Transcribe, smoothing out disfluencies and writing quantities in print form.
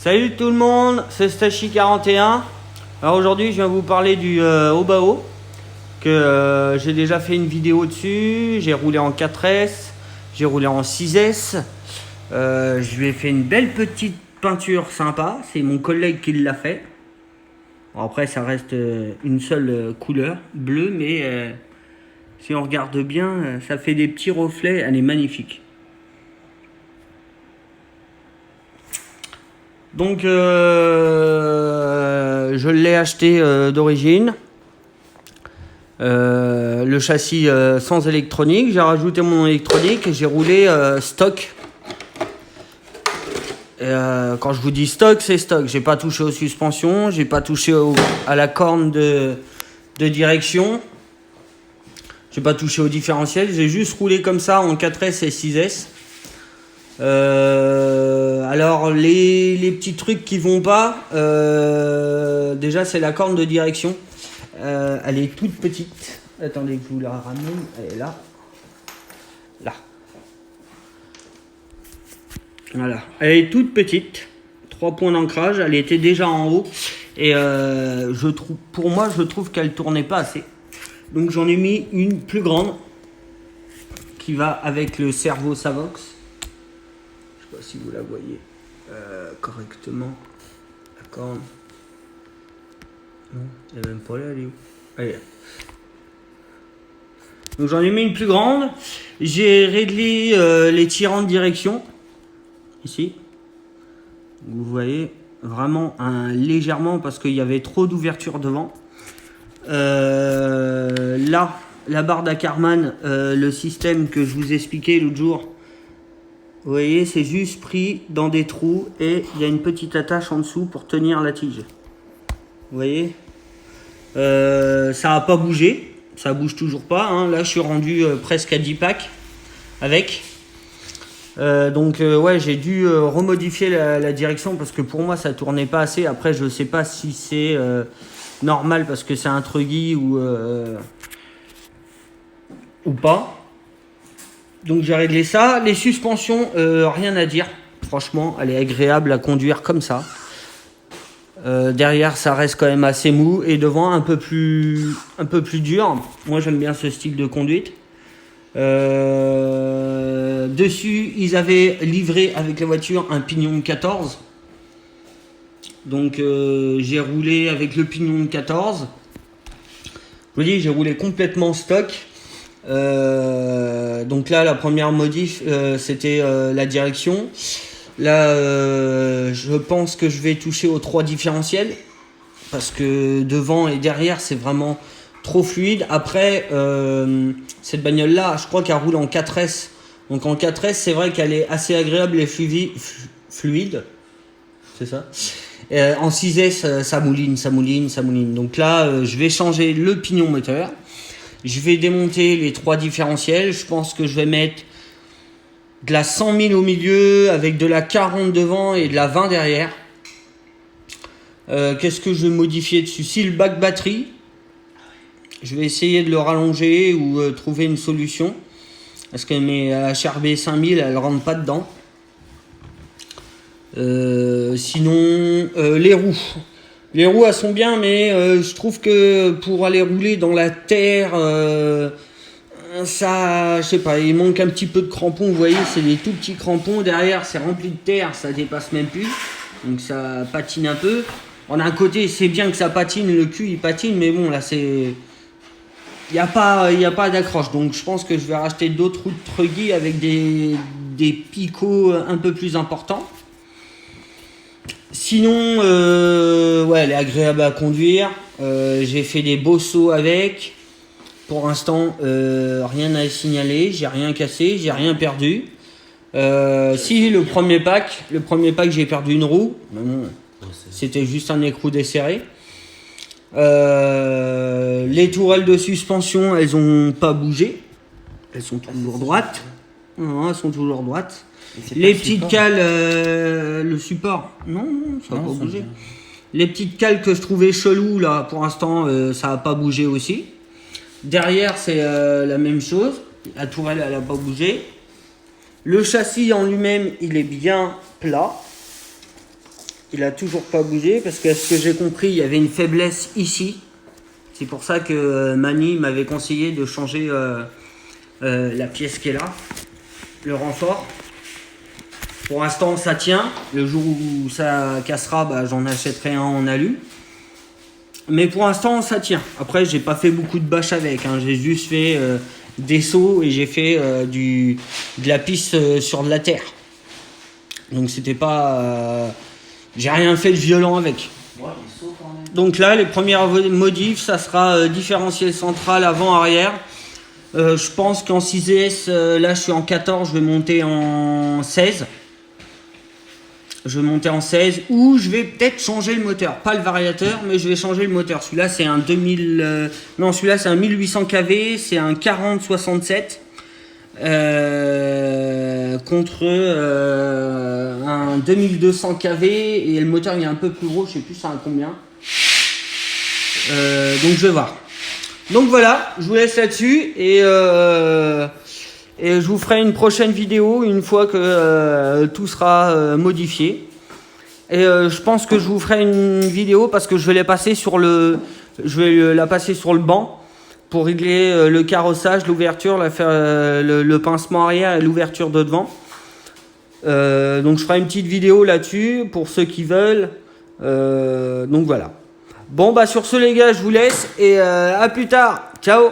Salut tout le monde, c'est Stachi41. Alors aujourd'hui je viens vous parler du Obao que j'ai déjà fait une vidéo dessus. J'ai roulé en 4S, j'ai roulé en 6S. Je lui ai fait une belle petite peinture sympa, c'est mon collègue qui l'a fait. Bon, après ça reste une seule couleur, bleu, mais si on regarde bien, ça fait des petits reflets, elle est magnifique. Donc je l'ai acheté d'origine. Le châssis sans électronique. J'ai rajouté mon électronique et j'ai roulé stock. Quand je vous dis stock, c'est stock. J'ai pas touché aux suspensions, j'ai pas touché à la corne de direction. J'ai pas touché au différentiel. J'ai juste roulé comme ça en 4S et 6S. Alors les petits trucs qui vont pas, déjà c'est la corne de direction. Elle est toute petite. Attendez que je vous la ramène. Elle est là. Là. Voilà. Elle est toute petite. 3 points d'ancrage. Elle était déjà en haut. Et pour moi, je trouve qu'elle tournait pas assez. Donc j'en ai mis une plus grande qui va avec le Servo Savox. Je sais pas si vous la voyez correctement. La corne. Non, elle est même pas là, elle est où? Allez. Donc j'en ai mis une plus grande. J'ai réglé les tirants de direction. Ici. Vous voyez vraiment légèrement parce qu'il y avait trop d'ouverture devant. Là, la barre d'Ackerman, le système que je vous expliquais l'autre jour. Vous voyez, c'est juste pris dans des trous et il y a une petite attache en dessous pour tenir la tige. Vous voyez, ça n'a pas bougé, ça bouge toujours pas. Hein. Là, je suis rendu presque à 10 packs avec. Donc, ouais, j'ai dû remodifier la direction parce que pour moi, ça tournait pas assez. Après, je sais pas si c'est normal parce que c'est un truggy ou pas. Donc j'ai réglé ça. Les suspensions, rien à dire. Franchement, elle est agréable à conduire comme ça. Derrière, ça reste quand même assez mou. Et devant, un peu plus dur. Moi, j'aime bien ce style de conduite. Dessus, ils avaient livré avec la voiture un pignon 14. Donc j'ai roulé avec le pignon 14. Je vous dis, j'ai roulé complètement stock. Donc là, la première modif, c'était la direction. Là, je pense que je vais toucher aux 3 différentiels parce que devant et derrière, c'est vraiment trop fluide. Après, cette bagnole-là, je crois qu'elle roule en 4S. Donc en 4S, c'est vrai qu'elle est assez agréable et fluide. C'est ça. En 6S, ça mouline. Donc là, je vais changer le pignon moteur. Je vais démonter les 3 différentiels. Je pense que je vais mettre de la 100 000 au milieu avec de la 40 devant et de la 20 derrière. Qu'est-ce que je vais modifier dessus? Si le bac batterie, je vais essayer de le rallonger ou trouver une solution. Parce que mes HRB 5000, elles ne rentrent pas dedans. Sinon, les roues. Les roues, elles sont bien, mais je trouve que pour aller rouler dans la terre, ça, je sais pas, il manque un petit peu de crampons. Vous voyez, c'est des tout petits crampons. Derrière, c'est rempli de terre, ça dépasse même plus. Donc ça patine un peu. En un côté, c'est bien que ça patine, le cul il patine, mais bon, là, c'est... Il n'y a pas d'accroche. Donc je pense que je vais racheter d'autres roues de truggy avec des picots un peu plus importants. Sinon, ouais, elle est agréable à conduire. J'ai fait des beaux sauts avec. Pour l'instant, rien à signaler. J'ai rien cassé, j'ai rien perdu. Si, le premier pack, j'ai perdu une roue. Non, c'était juste un écrou desserré. Les tourelles de suspension, elles ont pas bougé. Elles sont toujours droites. Non, elles sont toujours droites. Les petites cales, le support, non, ça n'a pas bougé. Les petites cales que je trouvais chelou là, pour l'instant, ça n'a pas bougé aussi. Derrière, c'est la même chose. La tourelle, elle n'a pas bougé. Le châssis en lui-même, il est bien plat. Il a toujours pas bougé parce que ce que j'ai compris, il y avait une faiblesse ici. C'est pour ça que Mani m'avait conseillé de changer la pièce qui est là, le renfort. Pour l'instant, ça tient. Le jour où ça cassera, bah, j'en achèterai un en alu. Mais pour l'instant, ça tient. Après, j'ai pas fait beaucoup de bâches avec. Hein. J'ai juste fait des sauts et j'ai fait de la piste sur de la terre. Donc, c'était pas. J'ai rien fait de violent avec. Ouais, les sauts quand même. Donc là, les premières modifs, ça sera différentiel central avant-arrière. Je pense qu'en 6S, là je suis en 14, je vais monter en 16. Je vais monter en 16 ou je vais peut-être changer le moteur. Pas le variateur, mais je vais changer le moteur. Celui-là, c'est un 2000. Non, celui-là, c'est un 1800 kV, c'est un 4067. Contre un 2200 kV et le moteur il est un peu plus gros, je sais plus ça a combien. Donc je vais voir. Donc voilà, je vous laisse là-dessus et je vous ferai une prochaine vidéo une fois que tout sera modifié. Et je pense que je vous ferai une vidéo parce que je vais la passer sur le banc pour régler le carrossage, l'ouverture, faire le pincement arrière et l'ouverture de devant. Donc je ferai une petite vidéo là-dessus pour ceux qui veulent. Donc voilà. Bon bah sur ce les gars, je vous laisse et à plus tard. Ciao.